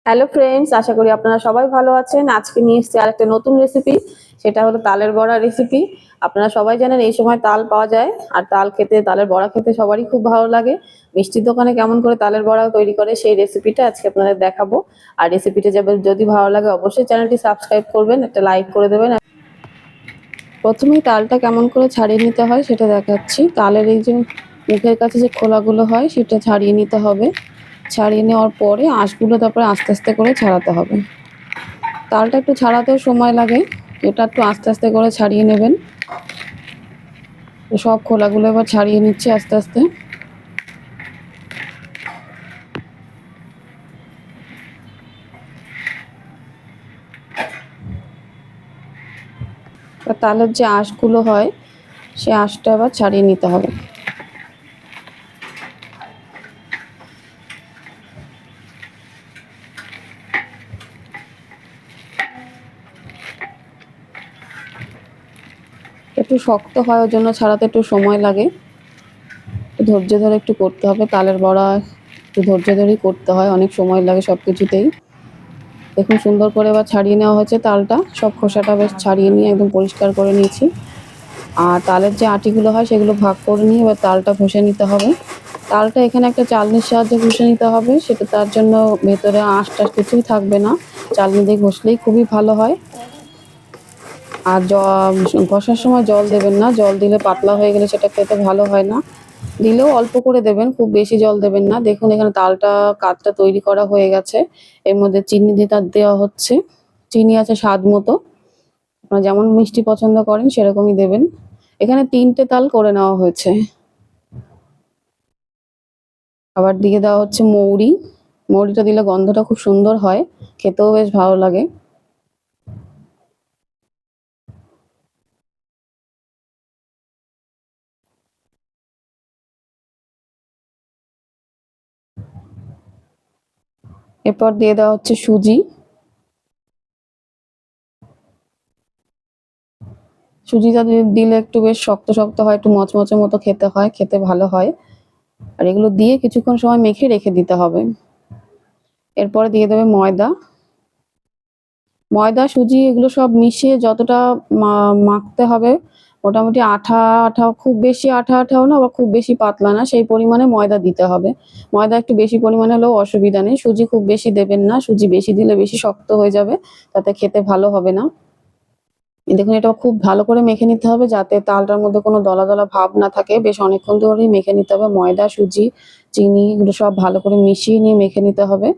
Hello friends, আশা করি আপনারা সবাই ভালো আছেন। আজকে নিয়ে এসেছি আরেকটা নতুন রেসিপি। সেটা হলো তালের বড়া রেসিপি। আপনারা সবাই জানেন এই সময় তাল পাওয়া যায়, আর তাল খেতে, তালের বড়া খেতে সবারই খুব ভালো লাগে। মিষ্টির দোকানে কেমন করে তালের বড়া তৈরি করে সেই রেসিপিটা আজকে আপনাদের দেখাবো। আর রেসিপিটা যদি ভালো লাগে অবশ্যই চ্যানেলটি সাবস্ক্রাইব করবেন, একটা লাইক করে দেবেন। প্রথমেই তালটা কেমন করে ছাড়িয়ে নিতে হয় সেটা দেখাচ্ছি। তালের এই যে মুখের কাছে যে খোলাগুলো হয় সেটা ছাড়িয়ে নিতে হবে। ছাড়িয়ে নেওয়ার পরে আঁশগুলো তারপরে আস্তে আস্তে করে ছাড়াতে হবে। তালটা একটু ছাড়াতেও সময় লাগে, এটা একটু আস্তে আস্তে করে ছাড়িয়ে নেবেন। সব খোলাগুলো এবার ছাড়িয়ে নিচ্ছি আস্তে আস্তে। তালের যে আঁশগুলো হয় সে আঁশটা এবার ছাড়িয়ে নিতে হবে। একটু শক্ত হয়, ওর জন্য ছাড়াতে একটু সময় লাগে। ধৈর্য ধরে একটু করতে হবে। তালের বড়া একটু ধৈর্য ধরেই করতে হয়, অনেক সময় লাগে সব কিছুতেই। দেখুন সুন্দর করে এবার ছাড়িয়ে নেওয়া হয়েছে তালটা, সব খোসাটা বেশ ছাড়িয়ে নিয়ে একদম পরিষ্কার করে নিয়েছি। আর তালের যে আটিগুলো হয় সেগুলো ভাগ করে নিয়ে এবার তালটা ঘষে নিতে হবে। তালটা এখানে একটা চালনির সাহায্যে ঘষে নিতে হবে, সেটা তার জন্য ভেতরে আঁশ টাশ কিছুই থাকবে না। চালনি দিয়ে ঘষলেই খুবই ভালো হয়। আর ঘষার সময় জল দেবেন না, জল দিলে পাতলা হয়ে গেলে সেটা খেতে ভালো হয় না। দিলেও অল্প করে দেবেন, খুব বেশি জল দেবেন না। দেখুন এখানে তালটা কাতটা তৈরি করা হয়ে গেছে। এর মধ্যে চিনি দেওয়া হচ্ছে। চিনি আছে স্বাদ মতো, আপনারা যেমন মিষ্টি পছন্দ করেন সেরকমই দেবেন। এখানে 3টে তাল করে নেওয়া হয়েছে। আবার দিয়ে দেওয়া হচ্ছে মৌরি। মৌরিটা দিলে গন্ধটা খুব সুন্দর হয়, খেতেও বেশ ভালো লাগে। এরপর দিয়ে দেওয়া হচ্ছে সুজি। সুজিটা দিলে একটু বেশ শক্ত শক্ত হয়, একটু মচমচে মতো খেতে হয়, খেতে ভালো হয়। আর এগুলো দিয়ে কিছুক্ষণ সময় মেখে রেখে দিতে হবে। এরপরে দিয়ে দেবে ময়দা। ময়দা সুজি এগুলো সব মিশিয়ে যতটা মাখতে হবে, মোটামুটি আঠা আঠা, খুব বেশি আঠা আঠাও না, আবার খুব বেশি পাতলা না, সেই পরিমাণে ময়দা দিতে হবে। ময়দা একটু বেশি পরিমাণে হলেও অসুবিধা নেই। সুজি খুব বেশি দেবেন না, সুজি বেশি দিলে বেশি শক্ত হয়ে যাবে, তাতে খেতে ভালো হবে না। দেখুন এটা খুব ভালো করে মেখে নিতে হবে যাতে তালটার মধ্যে কোনো দলা দলা ভাব না থাকে। বেশ অনেকক্ষণ ধরেই মেখে নিতে হবে। ময়দা, সুজি, চিনি এগুলো সব ভালো করে মিশিয়ে নিয়ে মেখে নিতে হবে।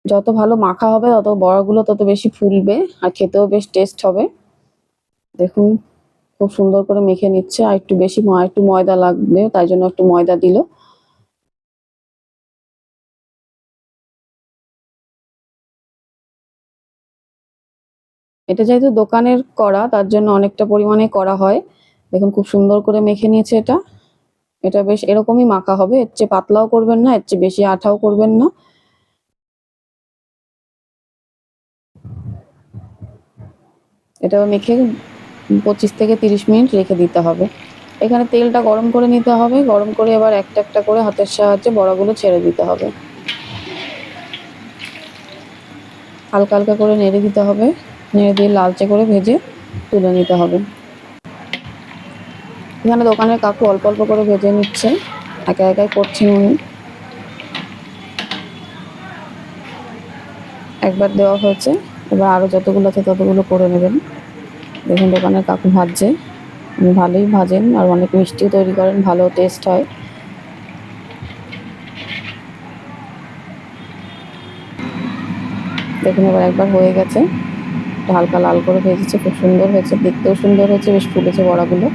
যত ভালো মাখা হবে তত বড়াগুলো তত বেশি ফুলবে আর খেতেও বেশ টেস্ট হবে। দেখুন খুব সুন্দর করে মেখে নিচ্ছে। আর একটু বেশি একটু ময়দা লাগবে, তাই জন্য একটু ময়দা দিল। এটা যেহেতু দোকানের করা তার জন্য অনেকটা পরিমাণে করা হয়। দেখুন খুব সুন্দর করে মেখে নিয়েছে এটা। এটা বেশ এরকমই মাখা হবে, এর চেয়ে পাতলাও করবেন না, এর চেয়ে বেশি আঠাও করবেন না। এটা মেখে 25 থেকে 30 মিনিট রেখে দিতে হবে। এখানে তেলটা গরম করে নিতে হবে। গরম করে এবার একটা একটা করে হাতের সাহায্যে বড়াগুলো ছেড়ে দিতে হবে। হালকা হালকা করে নেড়ে দিতে হবে। নেড়ে দিয়ে লালচে করে ভেজে তুলে নিতে হবে। এখানে দোকানের কাকু অল্প অল্প করে ভেজে নিচ্ছে, একা একাই করছেন উনি। একবার দেওয়া হয়েছে, এবার আরও যতগুলো আছে ততগুলো করে নেবেন। দেখুন দোকানের কাকু ভাজছে, উনি ভালোই ভাজেন আর অনেক মিষ্টিও তৈরি করেন, ভালো টেস্ট হয়। দেখুন এবার একবার হয়ে গেছে, হালকা লাল করে ভেজেছে, খুব সুন্দর হয়েছে, দেখতেও সুন্দর হয়েছে, বেশ ফুলেছে বড়াগুলো।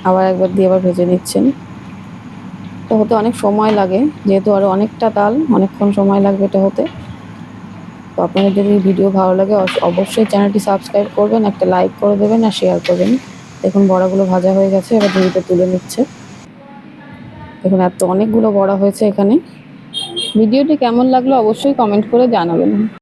আবার একবার দিয়ে আবার ভেজে নিচ্ছেন। এটা হতে অনেক সময় লাগে, যেহেতু আরও অনেকটা তাল, অনেকক্ষণ সময় লাগবে এটা হতে। তো আপনাদের যদি ভিডিও ভালো লাগে অবশ্যই চ্যানেলটি সাবস্ক্রাইব করবেন, একটা লাইক করে দেবেন আর শেয়ার করবেন। দেখুন বড়াগুলো ভাজা হয়ে গেছে, এবার ঝুড়িতে তুলে নিচ্ছে। দেখুন এত অনেকগুলো বড়া হয়েছে এখানে। ভিডিওটি কেমন লাগলো অবশ্যই কমেন্ট করে জানাবেন।